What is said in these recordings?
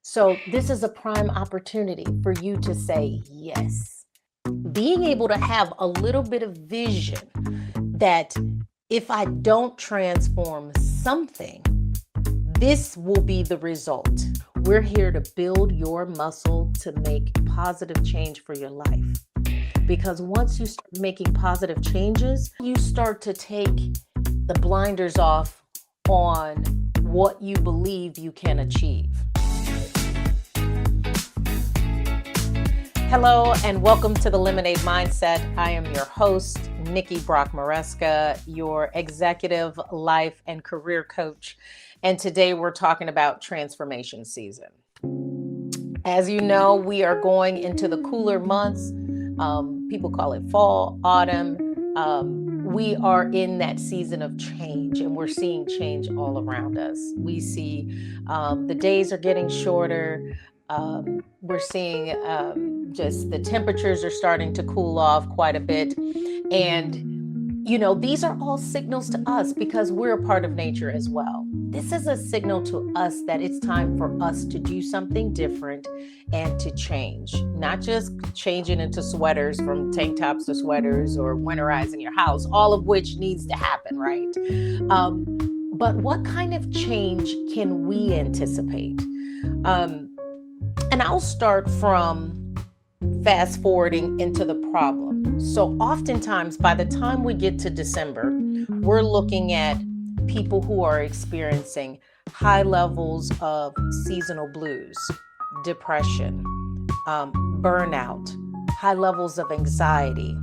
So this is a prime opportunity for you to say yes. Being able to have a little bit of vision that if I don't transform something, this will be the result. We're here to build your muscle to make positive change for your life. Because once you start making positive changes, you start to take the blinders off on what you believe you can achieve. Hello and welcome to the Lemonade Mindset. I am your host, Nikki Brock-Maruska, your executive life and career coach. And today we're talking about transformation season. As you know, we are going into the cooler months. People call it fall, autumn. We are in that season of change, and we're seeing change all around us. We see the days are getting shorter. We're seeing just the temperatures are starting to cool off quite a bit. And, these are all signals to us because we're a part of nature as well. This is a signal to us that it's time for us to do something different and to change, not just changing into sweaters, from tank tops to sweaters, or winterizing your house, all of which needs to happen, right? But what kind of change can we anticipate? And I'll start from fast forwarding into the problem. So oftentimes, by the time we get to December, we're looking at people who are experiencing high levels of seasonal blues, depression, burnout, high levels of anxiety,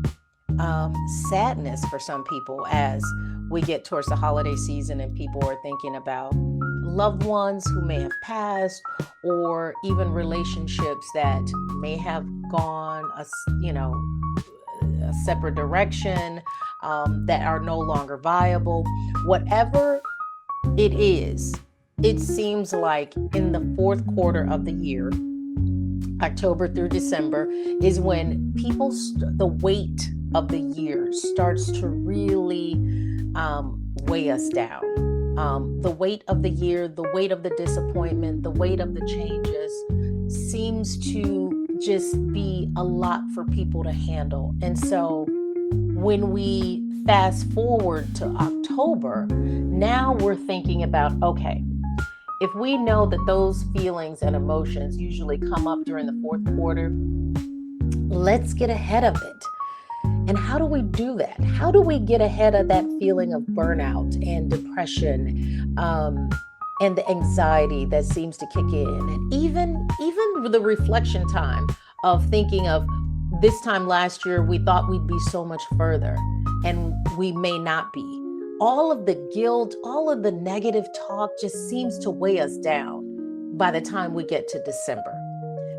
sadness for some people as we get towards the holiday season and people are thinking about loved ones who may have passed, or even relationships that may have gone a separate direction, that are no longer viable. Whatever it is, it seems like in the fourth quarter of the year, October through December, is when the weight of the year starts to really weigh us down. The weight of the year, the weight of the disappointment, the weight of the changes seems to just be a lot for people to handle. And so when we fast forward to October, now we're thinking about, okay, if we know that those feelings and emotions usually come up during the fourth quarter, let's get ahead of it. And how do we do that? How do we get ahead of that feeling of burnout and depression, and the anxiety that seems to kick in? And even the reflection time of thinking of this time last year, we thought we'd be so much further, and we may not be. All of the guilt, all of the negative talk just seems to weigh us down by the time we get to December.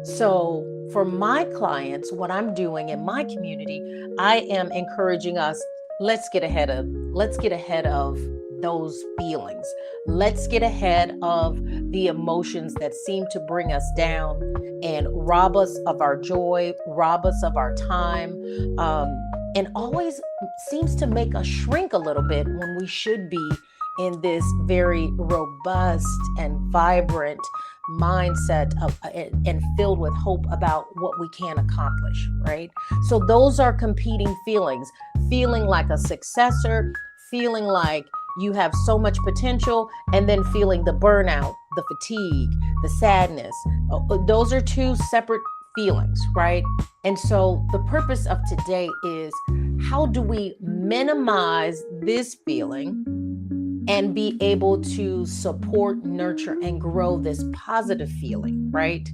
So for my clients, what I'm doing in my community, I am encouraging us, let's get ahead of those feelings. Let's get ahead of the emotions that seem to bring us down and rob us of our joy, rob us of our time, and always seems to make us shrink a little bit when we should be in this very robust and vibrant mindset and filled with hope about what we can accomplish, right? So those are competing feelings. Feeling like a successor, feeling like you have so much potential, and then feeling the burnout, the fatigue, the sadness. Those are two separate feelings, right? And so the purpose of today is, how do we minimize this feeling and be able to support, nurture, and grow this positive feeling, right?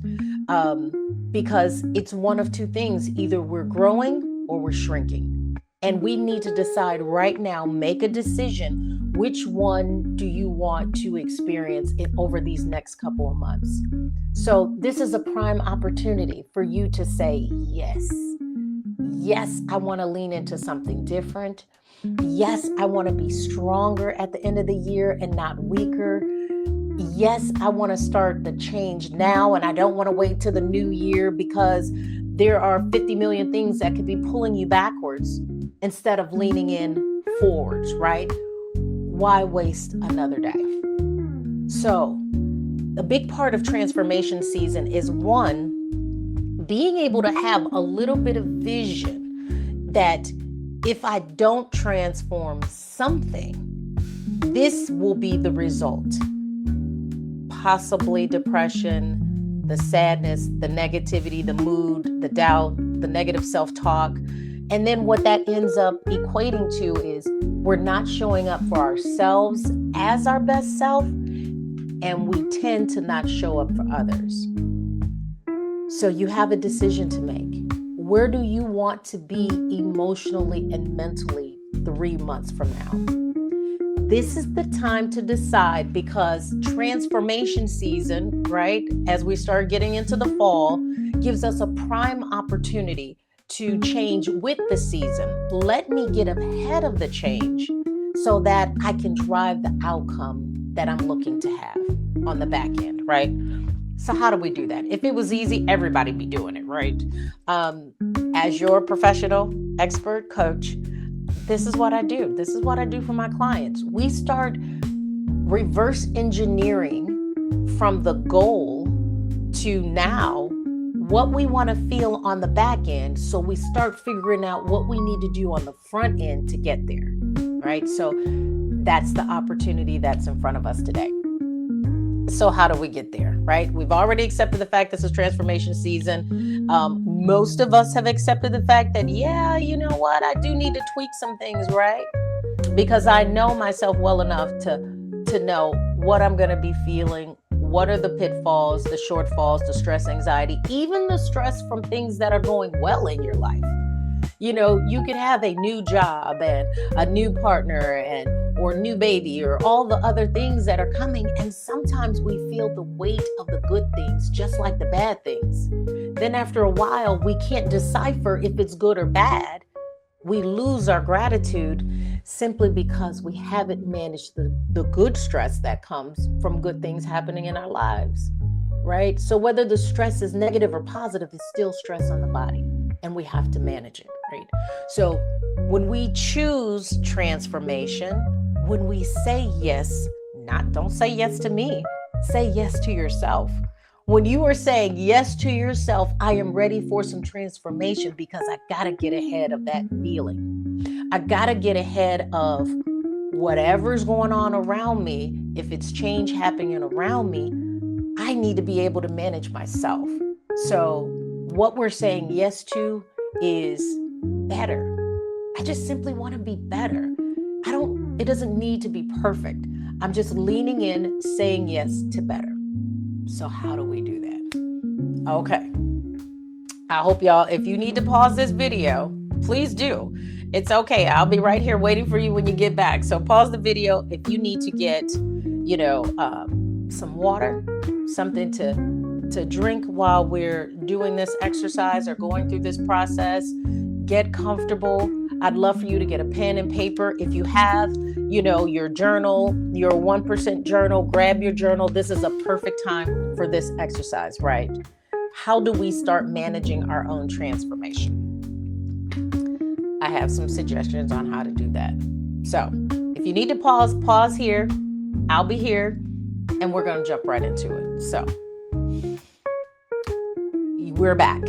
Because it's one of two things. Either we're growing or we're shrinking. And we need to decide right now, make a decision. Which one do you want to experience over these next couple of months? So this is a prime opportunity for you to say yes. Yes, I want to lean into something different. Yes, I want to be stronger at the end of the year and not weaker. Yes, I want to start the change now, and I don't want to wait till the new year, because there are 50 million things that could be pulling you backwards instead of leaning in forwards, right? Why waste another day? So a big part of transformation season is one, being able to have a little bit of vision that if I don't transform something, this will be the result. Possibly depression, the sadness, the negativity, the mood, the doubt, the negative self-talk. And then what that ends up equating to is we're not showing up for ourselves as our best self, and we tend to not show up for others. So you have a decision to make. Where do you want to be emotionally and mentally 3 months from now? This is the time to decide, because transformation season, right, as we start getting into the fall, gives us a prime opportunity to change with the season. Let me get ahead of the change so that I can drive the outcome that I'm looking to have on the back end, right? So how do we do that? If it was easy, everybody'd be doing it, right? As your professional, expert coach, this is what I do. This is what I do for my clients. We start reverse engineering from the goal to now what we want to feel on the back end. So we start figuring out what we need to do on the front end to get there, right? So that's the opportunity that's in front of us today. So how do we get there, right? We've already accepted the fact this is transformation season. Most of us have accepted the fact that, yeah, you know what? I do need to tweak some things, right? Because I know myself well enough to know what I'm going to be feeling. What are the pitfalls, the shortfalls, the stress, anxiety, even the stress from things that are going well in your life. You know, you could have a new job and a new partner or new baby or all the other things that are coming. And sometimes we feel the weight of the good things, just like the bad things. Then after a while, we can't decipher if it's good or bad. We lose our gratitude simply because we haven't managed the good stress that comes from good things happening in our lives, right? So whether the stress is negative or positive, it's still stress on the body, and we have to manage it, right? So when we choose transformation, when we say yes, don't say yes to me, say yes to yourself. When you are saying yes to yourself, I am ready for some transformation because I got to get ahead of that feeling. I got to get ahead of whatever's going on around me. If it's change happening around me, I need to be able to manage myself. So what we're saying yes to is better. I just simply want to be better. It doesn't need to be perfect. I'm just leaning in, saying yes to better. So how do we do that? Okay. I hope y'all, if you need to pause this video, please do. It's okay. I'll be right here waiting for you when you get back. So pause the video if you need to get, some water, something to drink while we're doing this exercise or going through this process. Get comfortable. I'd love for you to get a pen and paper. If you have, your journal, your 1% journal, grab your journal. This is a perfect time for this exercise, right? How do we start managing our own transformation? I have some suggestions on how to do that. So if you need to pause here. I'll be here and we're going to jump right into it. So we're back.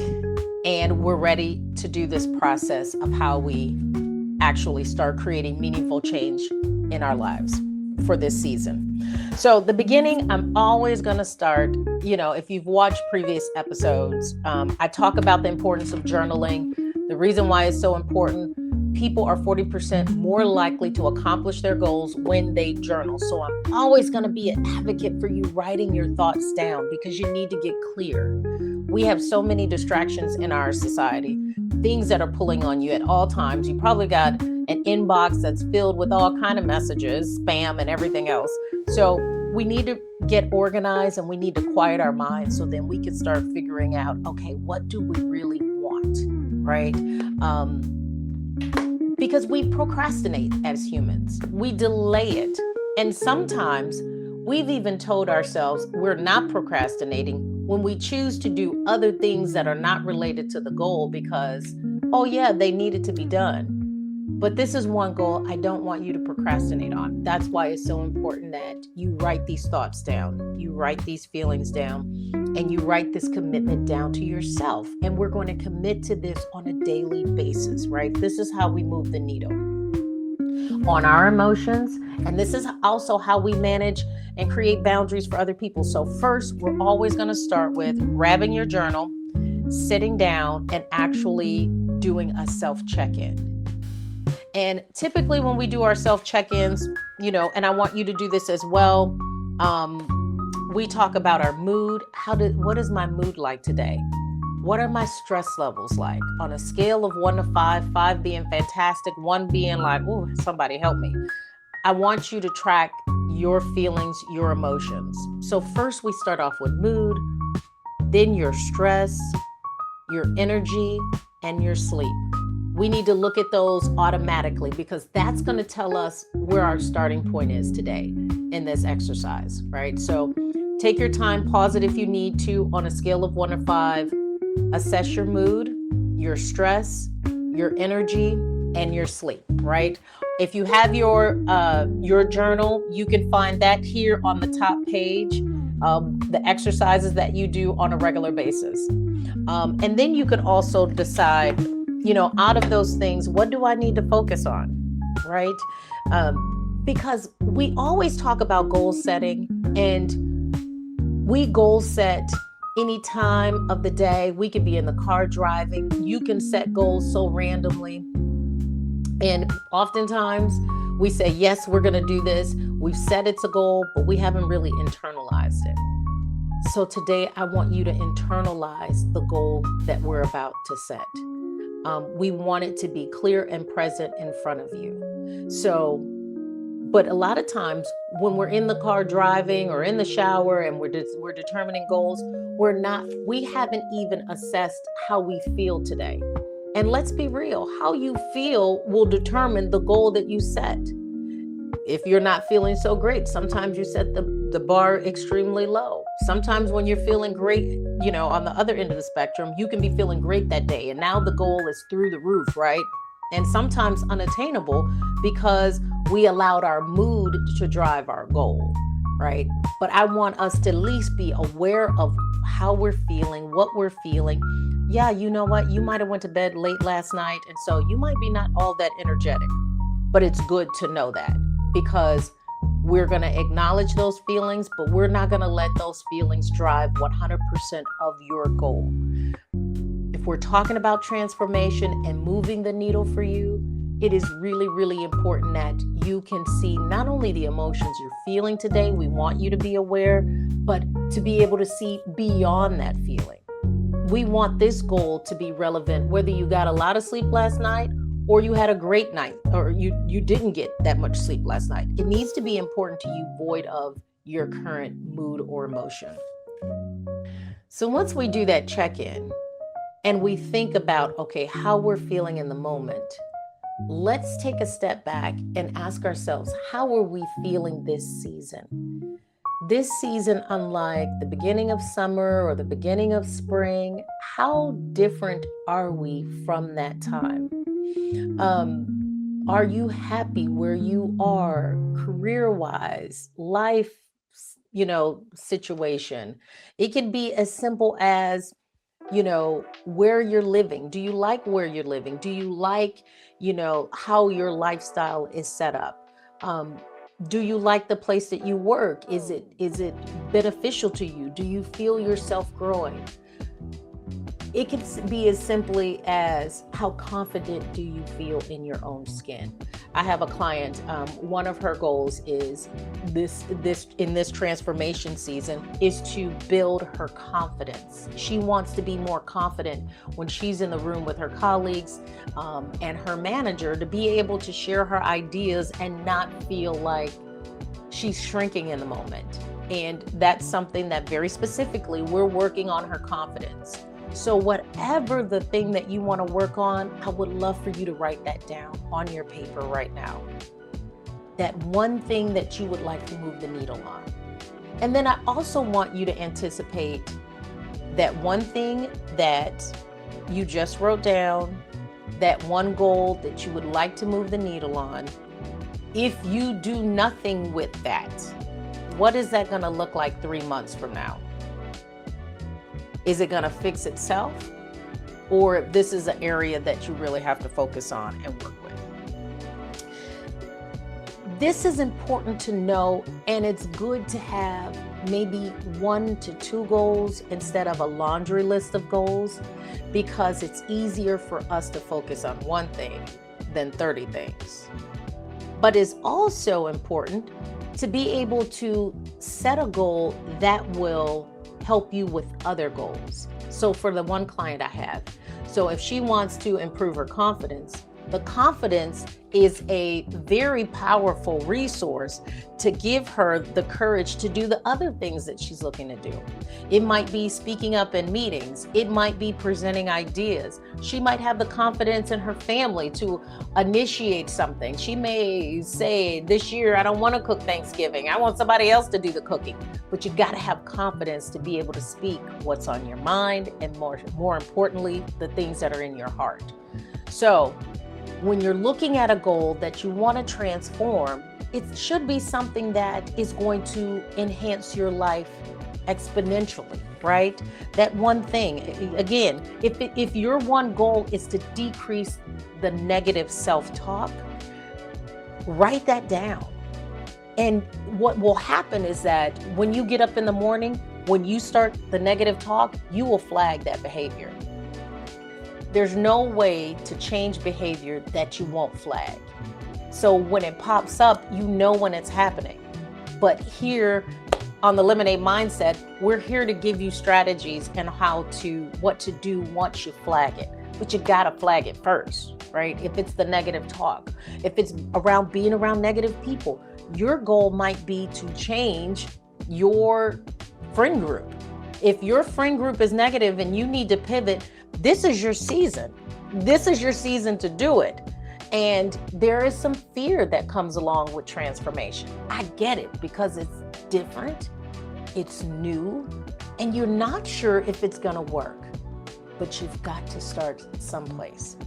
And we're ready to do this process of how we actually start creating meaningful change in our lives for this season. So the beginning, I'm always going to start, if you've watched previous episodes, I talk about the importance of journaling. The reason why it's so important, people are 40% more likely to accomplish their goals when they journal. So I'm always going to be an advocate for you writing your thoughts down because you need to get clear. We have so many distractions in our society, things that are pulling on you at all times. You probably got an inbox that's filled with all kinds of messages, spam and everything else. So we need to get organized and we need to quiet our minds so then we can start figuring out, okay, what do we really want, right? Because we procrastinate as humans. We delay it. And sometimes we've even told ourselves we're not procrastinating when we choose to do other things that are not related to the goal because, oh yeah, they needed to be done. But this is one goal I don't want you to procrastinate on. That's why it's so important that you write these thoughts down, you write these feelings down, and you write this commitment down to yourself. And we're going to commit to this on a daily basis, right? This is how we move the needle on our emotions. And this is also how we manage and create boundaries for other people. So first, we're always going to start with grabbing your journal, sitting down, and actually doing a self-check-in. And typically when we do our self-check-ins, and I want you to do this as well, we talk about our mood. What is my mood like today? What are my stress levels like? On a scale of 1 to 5, 5 being fantastic, 1 being like, oh, somebody help me. I want you to track your feelings, your emotions. So first we start off with mood, then your stress, your energy, and your sleep. We need to look at those automatically because that's going to tell us where our starting point is today in this exercise, right? So take your time, pause it if you need to on a scale of 1 to 5. Assess your mood, your stress, your energy, and your sleep, right? If you have your journal, you can find that here on the top page, the exercises that you do on a regular basis. And then you can also decide, out of those things, what do I need to focus on, right? Because we always talk about goal setting, and we goal set any time of the day. We could be in the car driving. You can set goals so randomly. And oftentimes we say, yes, we're going to do this. We've said it's a goal, but we haven't really internalized it. So today I want you to internalize the goal that we're about to set. We want it to be clear and present in front of you. But a lot of times when we're in the car driving or in the shower and we're determining goals, we haven't even assessed how we feel today. And let's be real, how you feel will determine the goal that you set. If you're not feeling so great, sometimes you set the bar extremely low. Sometimes when you're feeling great, on the other end of the spectrum, you can be feeling great that day. And now the goal is through the roof, right? And sometimes unattainable because we allowed our mood to drive our goal, right? But I want us to at least be aware of how we're feeling, what we're feeling. Yeah, you know what? You might have went to bed late last night, and so you might be not all that energetic. But it's good to know that because we're going to acknowledge those feelings, but we're not going to let those feelings drive 100% of your goal. If we're talking about transformation and moving the needle for you, it is really, really important that you can see not only the emotions you're feeling today, we want you to be aware, but to be able to see beyond that feeling. We want this goal to be relevant, whether you got a lot of sleep last night or you had a great night or you didn't get that much sleep last night. It needs to be important to you, void of your current mood or emotion. So once we do that check-in and we think about, okay, how we're feeling in the moment, let's take a step back and ask ourselves, how are we feeling this season? This season, unlike the beginning of summer or the beginning of spring, how different are we from that time? Are you happy where you are career-wise, life, situation? It can be as simple as, where you're living. Do you like where you're living? Do you like, how your lifestyle is set up? Do you like the place that you work? Is it beneficial to you? Do you feel yourself growing? It can be as simply as how confident do you feel in your own skin? I have a client, one of her goals is this in this transformation season is to build her confidence. She wants to be more confident when she's in the room with her colleagues and her manager, to be able to share her ideas and not feel like she's shrinking in the moment. And that's something that very specifically we're working on her confidence. So whatever the thing that you want to work on, I would love for you to write that down on your paper right now. That one thing that you would like to move the needle on. And then I also want you to anticipate that one thing that you just wrote down that one goal that you would like to move the needle on, if you do nothing with that, what is that going to look like 3 months from now? Is it going to fix itself? Or this is an area that you really have to focus on and work with? This is important to know, and it's good to have maybe 1 to 2 goals instead of a laundry list of goals, because it's easier for us to focus on one thing than 30 things. But it's also important to be able to set a goal that will help you with other goals. So for the one client I have, so if she wants to improve her confidence, the confidence is a very powerful resource to give her the courage to do the other things that she's looking to do. It might be speaking up in meetings. It might be presenting ideas. She might have the confidence in her family to initiate something. She may say, this year, I don't want to cook Thanksgiving. I want somebody else to do the cooking. But you got to have confidence to be able to speak what's on your mind, and more importantly, the things that are in your heart. So when you're looking at a goal that you want to transform, it should be something that is going to enhance your life exponentially, right? That one thing, again, if your one goal is to decrease the negative self-talk, write that down. And what will happen is that when you get up in the morning, when you start the negative talk, you will flag that behavior. There's no way to change behavior that you won't flag. So when it pops up, you know when it's happening. But here on the Lemonade Mindset, we're here to give you strategies and what to do once you flag it. But you gotta flag it first, right? If it's the negative talk, if it's around being around negative people, your goal might be to change your friend group. If your friend group is negative and you need to pivot, this is your season. This is your season to do it. And there is some fear that comes along with transformation. I get it, because it's different, it's new, and you're not sure if it's gonna work, but you've got to start someplace.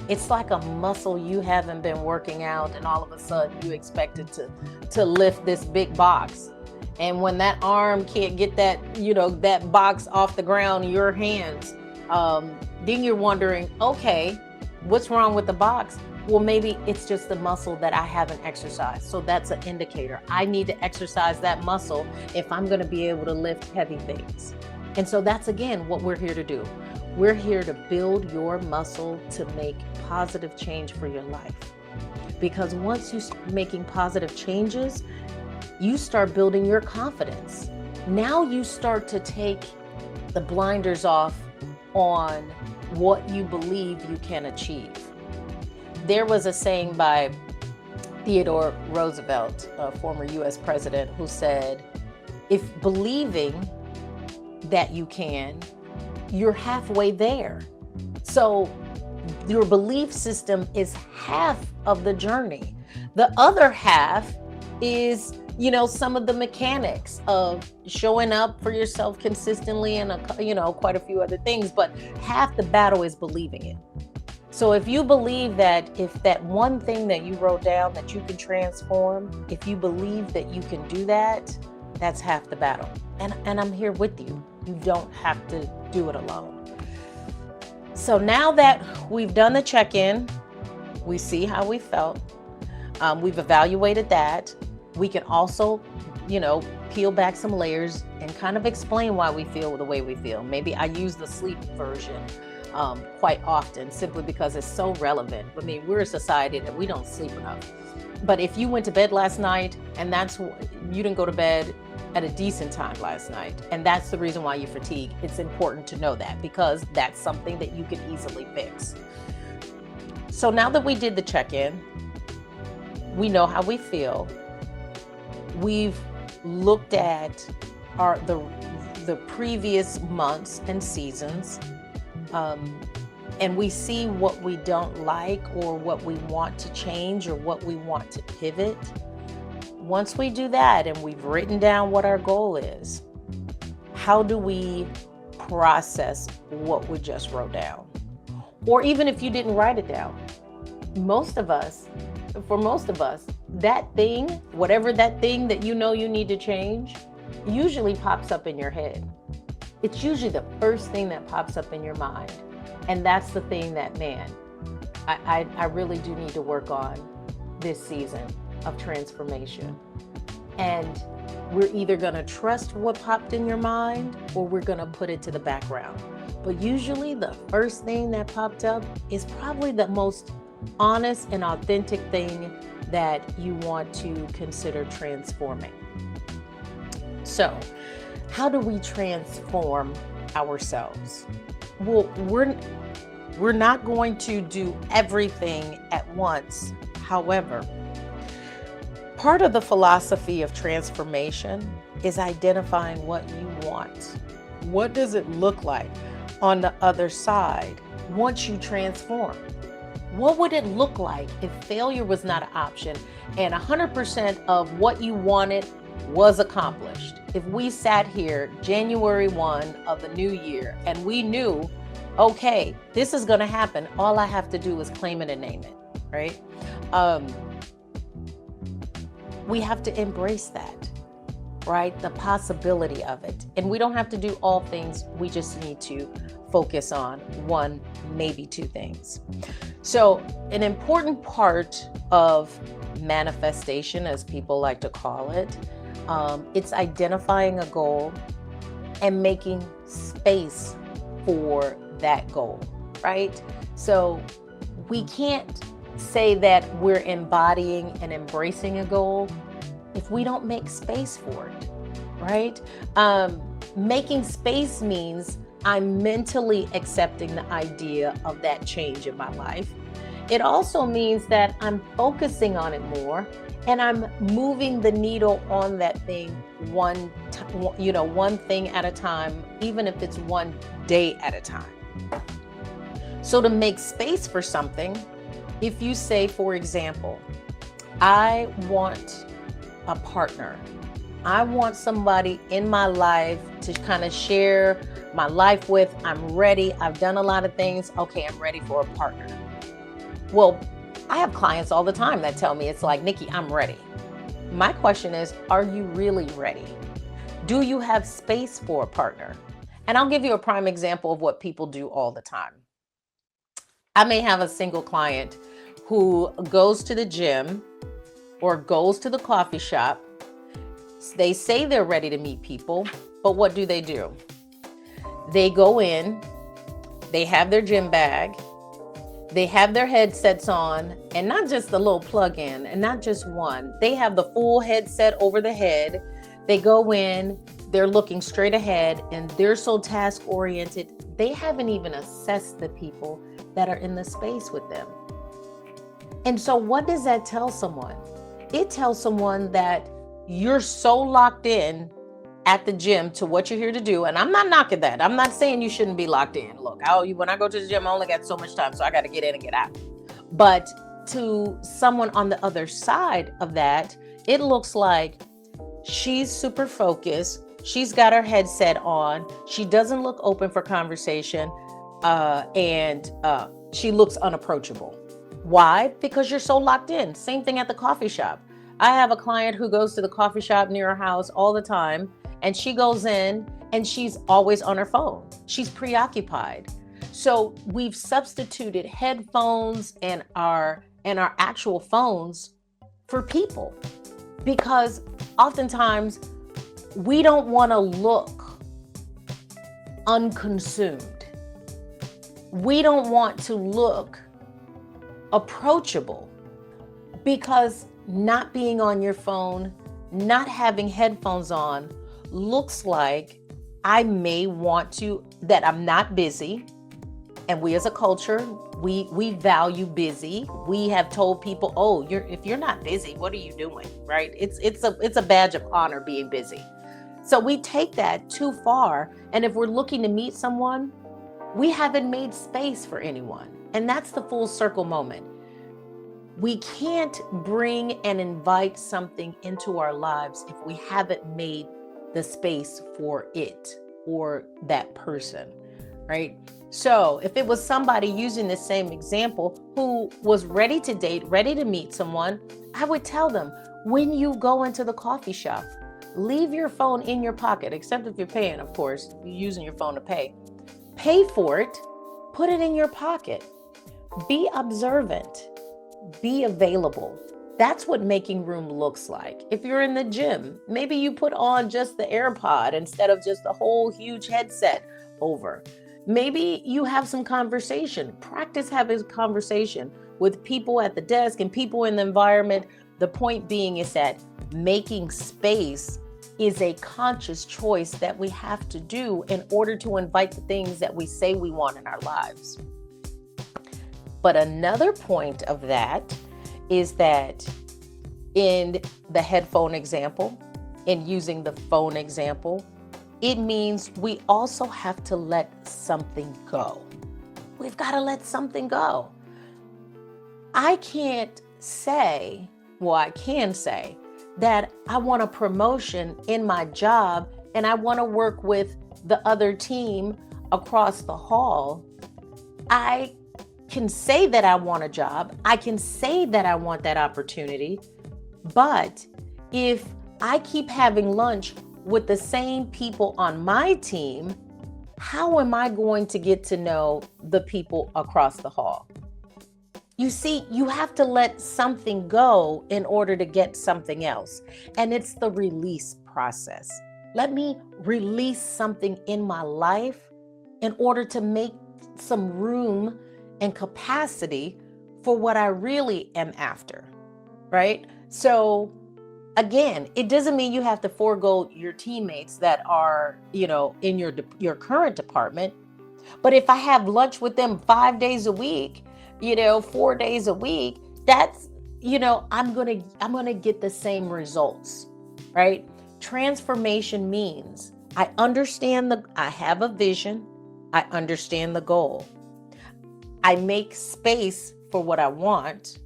It's like a muscle you haven't been working out, and all of a sudden you expect it to lift this big box. And when that arm can't get that, that box off the ground, your hands, then you're wondering, okay, what's wrong with the box? Well, maybe it's just the muscle that I haven't exercised. So that's an indicator. I need to exercise that muscle if I'm going to be able to lift heavy things. And so that's, again, what we're here to do. We're here to build your muscle to make positive change for your life. Because once you start making positive changes, you start building your confidence. Now you start to take the blinders off on what you believe you can achieve. There was a saying by Theodore Roosevelt, a former US president, who said, if believing that you can, you're halfway there. So your belief system is half of the journey. The other half is, some of the mechanics of showing up for yourself consistently and, quite a few other things, but half the battle is believing it. So if you believe that if that one thing that you wrote down that you can transform, if you believe that you can do that, that's half the battle. And I'm here with you. You don't have to do it alone. So now that we've done the check-in, we see how we felt. We've evaluated that. We can also, peel back some layers and kind of explain why we feel the way we feel. Maybe I use the sleep version quite often, simply because it's so relevant. I mean, we're a society that we don't sleep enough. But if you went to bed last night and you didn't go to bed at a decent time last night, and that's the reason why you fatigue, it's important to know that, because that's something that you can easily fix. So now that we did the check-in, we know how we feel. We've looked at the previous months and seasons, and we see what we don't like or what we want to change or what we want to pivot. Once we do that and we've written down what our goal is, how do we process what we just wrote down? Or even if you didn't write it down, for most of us, that thing, whatever that thing that you know you need to change, usually pops up in your head. It's usually the first thing that pops up in your mind. And that's the thing that, man, I really do need to work on this season of transformation. And we're either going to trust what popped in your mind or we're going to put it to the background. But usually the first thing that popped up is probably the most honest and authentic thing that you want to consider transforming. So, how do we transform ourselves? Well, we're not going to do everything at once. However, part of the philosophy of transformation is identifying what you want. What does it look like on the other side once you transform? What would it look like if failure was not an option and 100% of what you wanted was accomplished? If we sat here January 1 of the new year and we knew, okay, this is going to happen. All I have to do is claim it and name it, right? We have to embrace that, right? The possibility of it. And we don't have to do all things. We just need to focus on one, maybe two things. So an important part of manifestation, as people like to call it, it's identifying a goal and making space for that goal, right? So we can't say that we're embodying and embracing a goal if we don't make space for it, right? Making space means I'm mentally accepting the idea of that change in my life. It also means that I'm focusing on it more and I'm moving the needle on that thing one thing at a time, even if it's one day at a time. So to make space for something, if you say, for example, I want a partner. I want somebody in my life to kind of share my life with. I'm ready. I've done a lot of things. Okay, I'm ready for a partner. Well, I have clients all the time that tell me, it's like, Nikki, I'm ready. My question is, are you really ready? Do you have space for a partner? And I'll give you a prime example of what people do all the time. I may have a single client who goes to the gym or goes to the coffee shop. They say they're ready to meet people, but what do? They go in, they have their gym bag, they have their headsets on, and not just the little plug-in, and not just one. They have the full headset over the head. They go in, they're looking straight ahead, and they're so task-oriented, they haven't even assessed the people that are in the space with them. And so what does that tell someone? It tells someone that you're so locked in at the gym to what you're here to do. And I'm not knocking that. I'm not saying you shouldn't be locked in. Look, when I go to the gym, I only got so much time, so I got to get in and get out. But to someone on the other side of that, it looks like she's super focused. She's got her headset on. She doesn't look open for conversation. And she looks unapproachable. Why? Because you're so locked in. Same thing at the coffee shop. I have a client who goes to the coffee shop near her house all the time, and she goes in and she's always on her phone. She's preoccupied. So we've substituted headphones and our actual phones for people, because oftentimes we don't want to look unconsumed. We don't want to look approachable, because not being on your phone, not having headphones on, looks like I may want to, that I'm not busy. And we as a culture, we value busy. We have told people, oh, if you're not busy, what are you doing? Right? It's a badge of honor being busy. So we take that too far. And if we're looking to meet someone, we haven't made space for anyone. And that's the full circle moment. We can't bring and invite something into our lives if we haven't made the space for it or that person. right? So if it was somebody using the same example who was ready to date, ready to meet someone, I would tell them, when you go into the coffee shop, leave your phone in your pocket, except if you're paying, of course, you're using your phone to pay. Pay for it, put it in your pocket. Be observant, be available. That's what making room looks like. If you're in the gym, maybe you put on just the AirPod instead of just the whole huge headset over. Maybe you have some conversation. Practice having conversation with people at the desk and people in the environment. The point being is that making space is a conscious choice that we have to do in order to invite the things that we say we want in our lives. But another point of that is that in the headphone example, in using the phone example, it means we also have to let something go. We've got to let something go. I can't say, well, I can say that I want a promotion in my job and I want to work with the other team across the hall. I can say that I want a job. I can say that I want that opportunity. But if I keep having lunch with the same people on my team, how am I going to get to know the people across the hall? You see, you have to let something go in order to get something else. And it's the release process. Let me release something in my life in order to make some room and capacity for what I really am after, right? So again, it doesn't mean you have to forego your teammates that are, in your current department. But if I have lunch with them 5 days a week, 4 days a week, that's, I'm going to get the same results, right? Transformation means I have a vision. I understand the goal. I make space for what I want.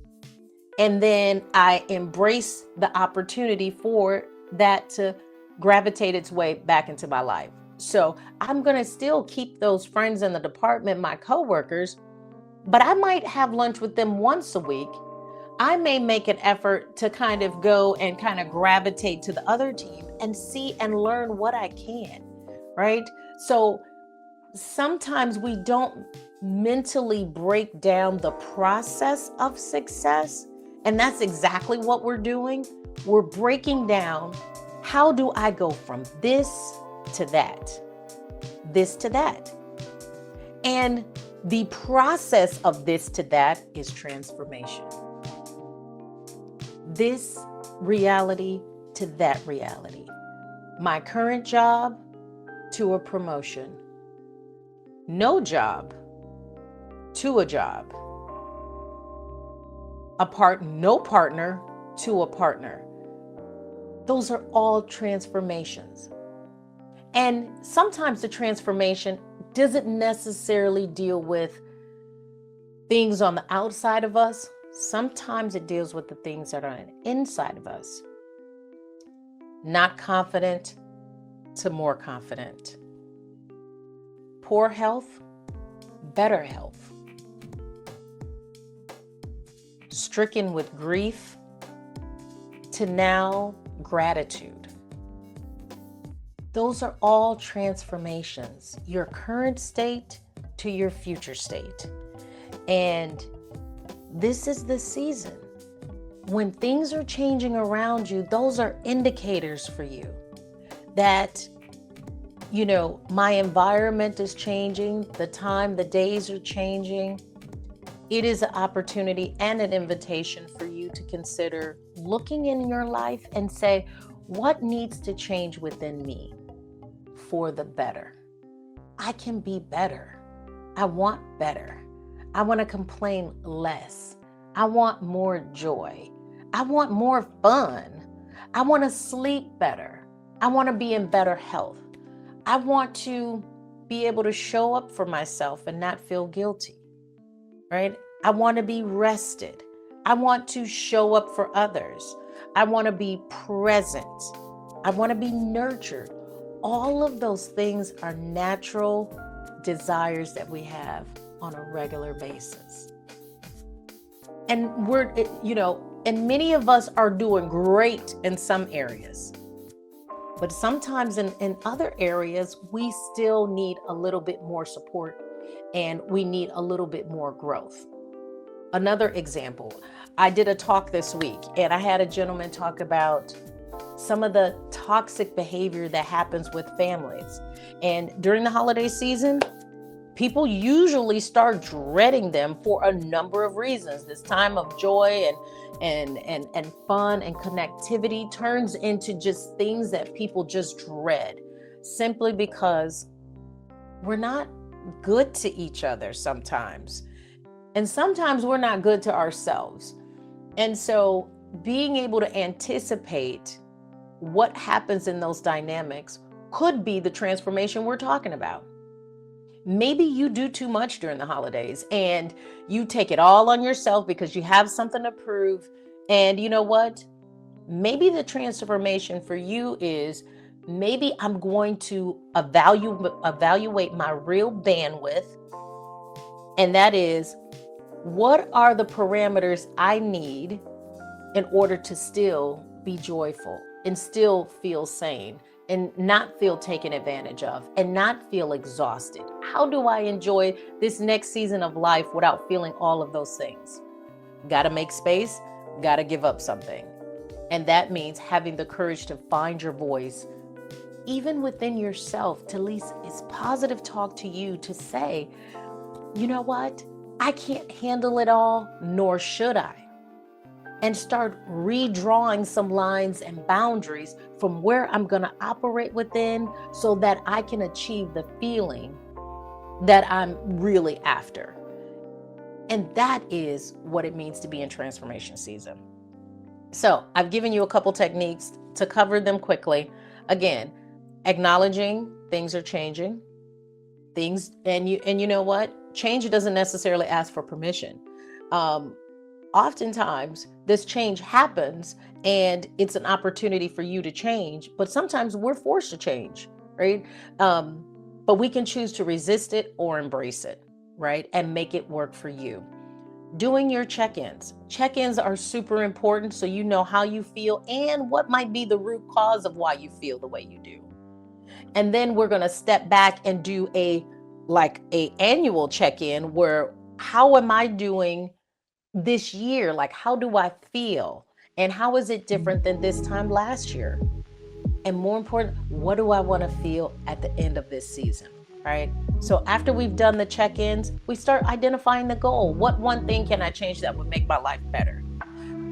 And then I embrace the opportunity for that to gravitate its way back into my life. So I'm going to still keep those friends in the department, my coworkers, but I might have lunch with them once a week. I may make an effort to kind of go and kind of gravitate to the other team and see and learn what I can, right? So sometimes we don't mentally break down the process of success. And that's exactly what we're doing. We're breaking down, how do I go from this to that, this to that? And the process of this to that is transformation. This reality to that reality. My current job to a promotion. No job to a job. No partner to a partner. Those are all transformations. And sometimes the transformation doesn't necessarily deal with things on the outside of us. Sometimes it deals with the things that are on the inside of us. Not confident to more confident. Poor health, better health. Stricken with grief to now gratitude. Those are all transformations, your current state to your future state. And this is the season. When things are changing around you, those are indicators for you that, my environment is changing, the days are changing. It is an opportunity and an invitation for you to consider looking in your life and say, what needs to change within me for the better? I can be better. I want better. I want to complain less. I want more joy. I want more fun. I want to sleep better. I want to be in better health. I want to be able to show up for myself and not feel guilty, right? I want to be rested. I want to show up for others. I want to be present. I want to be nurtured. All of those things are natural desires that we have on a regular basis. And and many of us are doing great in some areas. But sometimes in other areas, we still need a little bit more support and we need a little bit more growth. Another example, I did a talk this week and I had a gentleman talk about some of the toxic behavior that happens with families. And during the holiday season, people usually start dreading them for a number of reasons. This time of joy and fun and connectivity turns into just things that people just dread simply because we're not good to each other sometimes. And sometimes we're not good to ourselves. And so being able to anticipate what happens in those dynamics could be the transformation we're talking about. Maybe you do too much during the holidays and you take it all on yourself because you have something to prove. And you know what? Maybe the transformation for you is maybe I'm going to evaluate my real bandwidth. And that is, what are the parameters I need in order to still be joyful and still feel sane and not feel taken advantage of and not feel exhausted? How do I enjoy this next season of life without feeling all of those things? Got to make space, got to give up something. And that means having the courage to find your voice, even within yourself, to at least it's positive talk to you to say, you know what? I can't handle it all, nor should I. And start redrawing some lines and boundaries from where I'm going to operate within so that I can achieve the feeling that I'm really after. And that is what it means to be in transformation season. So I've given you a couple techniques to cover them quickly. Again, acknowledging things are changing. And you know what? Change doesn't necessarily ask for permission. Oftentimes this change happens and it's an opportunity for you to change, but sometimes we're forced to change, right? But we can choose to resist it or embrace it, right? And make it work for you. Doing your check-ins. Check-ins are super important so you know how you feel and what might be the root cause of why you feel the way you do. And then we're going to step back and do a annual check-in where how am I doing this year? Like, how do I feel? And how is it different than this time last year? And more important, what do I want to feel at the end of this season, right? So after we've done the check-ins, we start identifying the goal. What one thing can I change that would make my life better,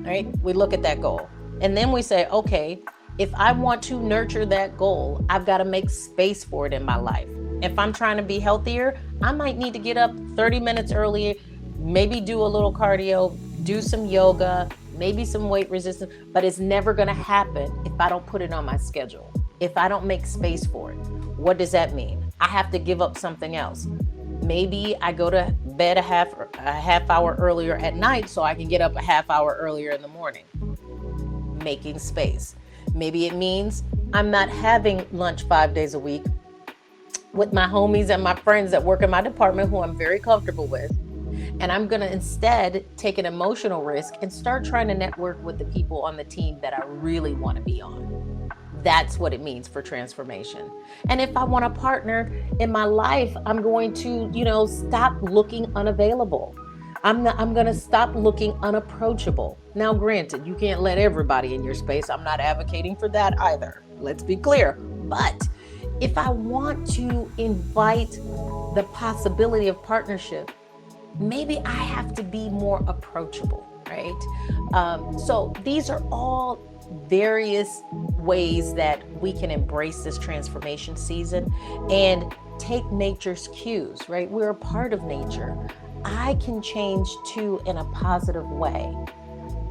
right? We look at that goal. And then we say, okay, if I want to nurture that goal, I've got to make space for it in my life. If I'm trying to be healthier, I might need to get up 30 minutes earlier, maybe do a little cardio, do some yoga, maybe some weight resistance, but it's never going to happen if I don't put it on my schedule, if I don't make space for it. What does that mean? I have to give up something else. Maybe I go to bed a half hour earlier at night so I can get up a half hour earlier in the morning. Making space. Maybe it means I'm not having lunch 5 days a week with my homies and my friends that work in my department who I'm very comfortable with. And I'm going to instead take an emotional risk and start trying to network with the people on the team that I really want to be on. That's what it means for transformation. And if I want a partner in my life, I'm going to, stop looking unavailable. I'm going to stop looking unapproachable. Now, granted, you can't let everybody in your space. I'm not advocating for that either. Let's be clear. But if I want to invite the possibility of partnership, maybe I have to be more approachable, right? So these are all various ways that we can embrace this transformation season and take nature's cues, right? We're a part of nature. I can change too in a positive way.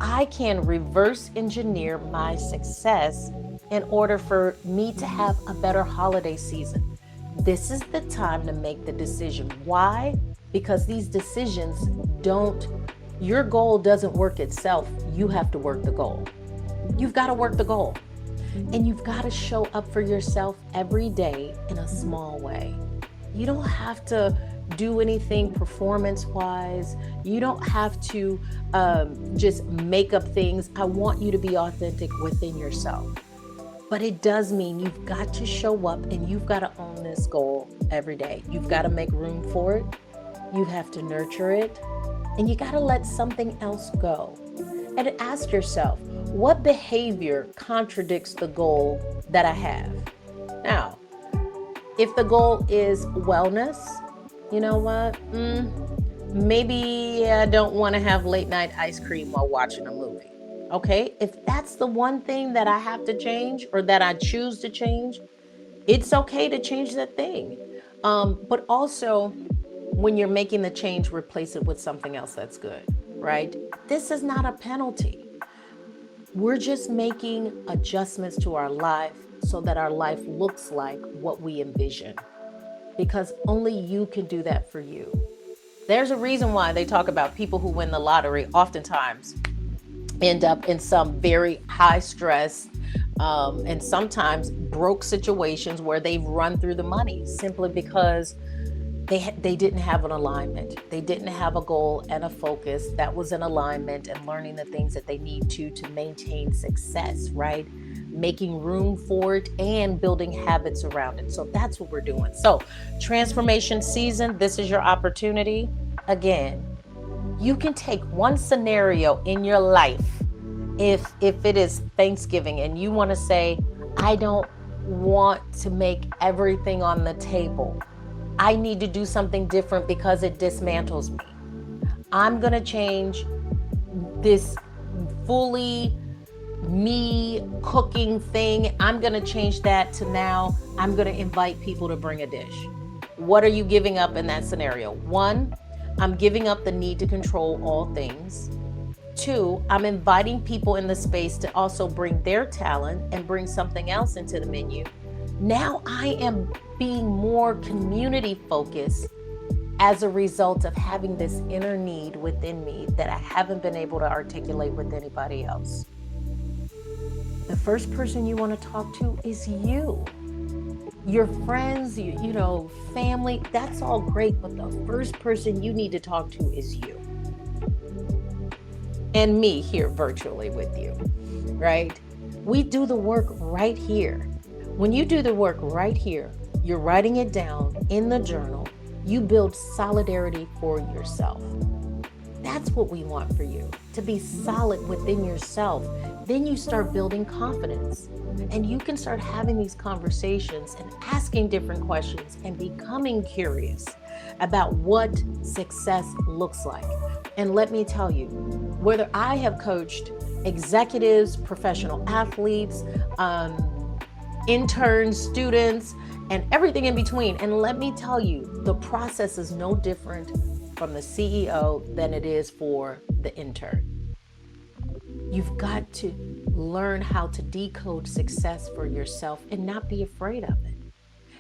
I can reverse engineer my success in order for me to have a better holiday season. This is the time to make the decision. Why? Because these decisions your goal doesn't work itself. You have to work the goal. You've got to work the goal. And you've got to show up for yourself every day in a small way. You don't have to do anything performance wise. You don't have to just make up things. I want you to be authentic within yourself. But it does mean you've got to show up and you've got to own this goal every day. You've got to make room for it. You have to nurture it. And you got to let something else go. And ask yourself, what behavior contradicts the goal that I have? Now, if the goal is wellness, you know what? Maybe I don't want to have late night ice cream while watching a movie. Okay, if that's the one thing that I have to change or that I choose to change, it's okay to change that thing. But also, when you're making the change, replace it with something else that's good, right? This is not a penalty. We're just making adjustments to our life so that our life looks like what we envision, because only you can do that for you. There's a reason why they talk about people who win the lottery oftentimes end up in some very high stress and sometimes broke situations where they've run through the money simply because they didn't have an alignment. They didn't have a goal and a focus that was in alignment and learning the things that they need to maintain success, right? Making room for it and building habits around it. So that's what we're doing. So transformation season, this is your opportunity. Again, you can take one scenario in your life. If it is Thanksgiving and you want to say, I don't want to make everything on the table. I need to do something different because it dismantles me. I'm going to change this fully me cooking thing. I'm going to change that to now I'm going to invite people to bring a dish. What are you giving up in that scenario? 1, I'm giving up the need to control all things. 2, I'm inviting people in the space to also bring their talent and bring something else into the menu. Now I am being more community focused as a result of having this inner need within me that I haven't been able to articulate with anybody else. The first person you want to talk to is you. Your friends, you know, family, that's all great, but the first person you need to talk to is you. And me here virtually with you, right? We do the work right here. When you do the work right here, you're writing it down in the journal. You build solidarity for yourself. That's what we want for you, to be solid within yourself. Then you start building confidence and you can start having these conversations and asking different questions and becoming curious about what success looks like. And let me tell you, whether I have coached executives, professional athletes, interns, students, and everything in between. And let me tell you, the process is no different from the CEO than it is for the intern. You've got to learn how to decode success for yourself and not be afraid of it.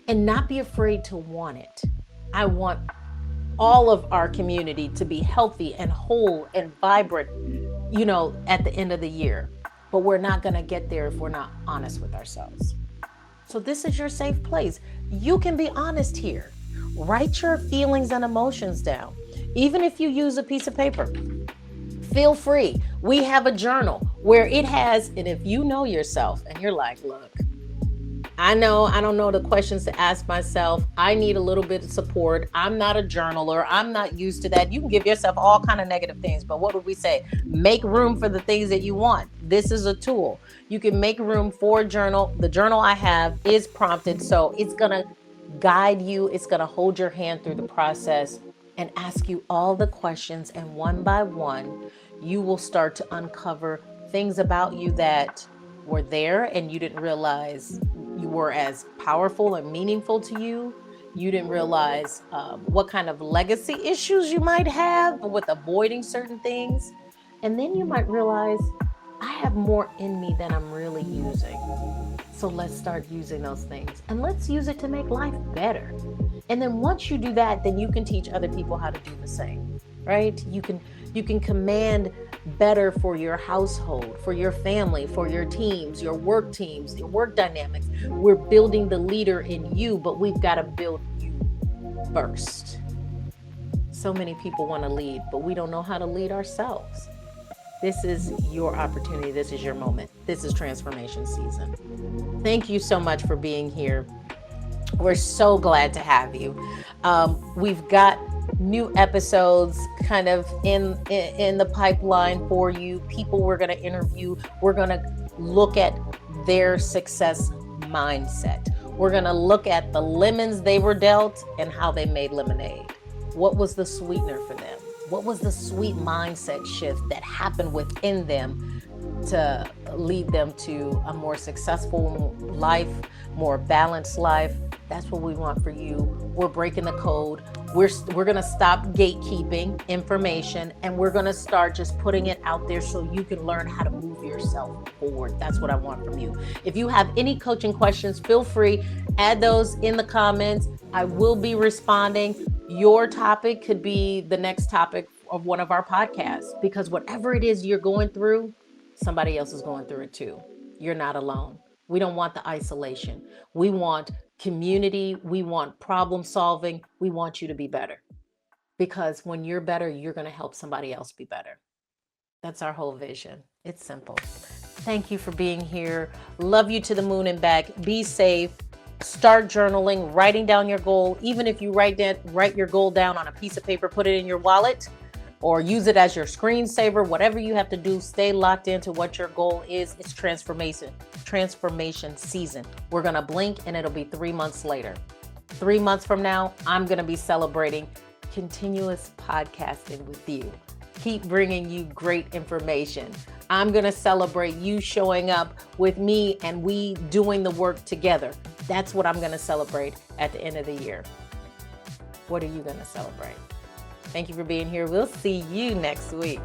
And not be afraid to want it. I want all of our community to be healthy and whole and vibrant, you know, at the end of the year. But we're not going to get there if we're not honest with ourselves. So this is your safe place. You can be honest here. Write your feelings and emotions down. Even if you use a piece of paper, feel free. We have a journal where it has, and if you know yourself and you're like, look, I don't know the questions to ask myself. I need a little bit of support. I'm not a journaler. I'm not used to that. You can give yourself all kind of negative things, but what would we say? Make room for the things that you want. This is a tool. You can make room for a journal. The journal I have is prompted, so it's going to guide you. It's going to hold your hand through the process and ask you all the questions. And one by one, you will start to uncover things about you that were there and you didn't realize you were as powerful and meaningful to you. You didn't realize what kind of legacy issues you might have with avoiding certain things. And then you might realize, I have more in me than I'm really using. So let's start using those things and let's use it to make life better. And then once you do that, then you can teach other people how to do the same, right? You can command better for your household, for your family, for your teams, your work dynamics. We're building the leader in you, but we've got to build you first. So many people want to lead, but we don't know how to lead ourselves. This is your opportunity. This is your moment. This is transformation season. Thank you so much for being here. We're so glad to have you. We've got new episodes kind of in the pipeline for you. People we're going to interview. We're going to look at their success mindset. We're going to look at the lemons they were dealt and how they made lemonade. What was the sweetener for them? What was the sweet mindset shift that happened within them to lead them to a more successful life, more balanced life? That's what we want for you. We're breaking the code. We're going to stop gatekeeping information, and we're going to start just putting it out there so you can learn how to move yourself forward. That's what I want from you. If you have any coaching questions, feel free, add those in the comments. I will be responding. Your topic could be the next topic of one of our podcasts, because whatever it is you're going through, somebody else is going through it too. You're not alone. We don't want the isolation. We want community. We want problem solving. We want you to be better, because when you're better, you're going to help somebody else be better. That's our whole vision. It's simple. Thank you for being here. Love you to the moon and back. Be safe. Start journaling, writing down your goal. Even if you write your goal down on a piece of paper, put it in your wallet, or use it as your screensaver. Whatever you have to do, stay locked into what your goal is. It's transformation season. We're going to blink and it'll be 3 months later. 3 months from now, I'm going to be celebrating continuous podcasting with you. Keep bringing you great information. I'm going to celebrate you showing up with me and we doing the work together. That's what I'm going to celebrate at the end of the year. What are you going to celebrate? Thank you for being here. We'll see you next week.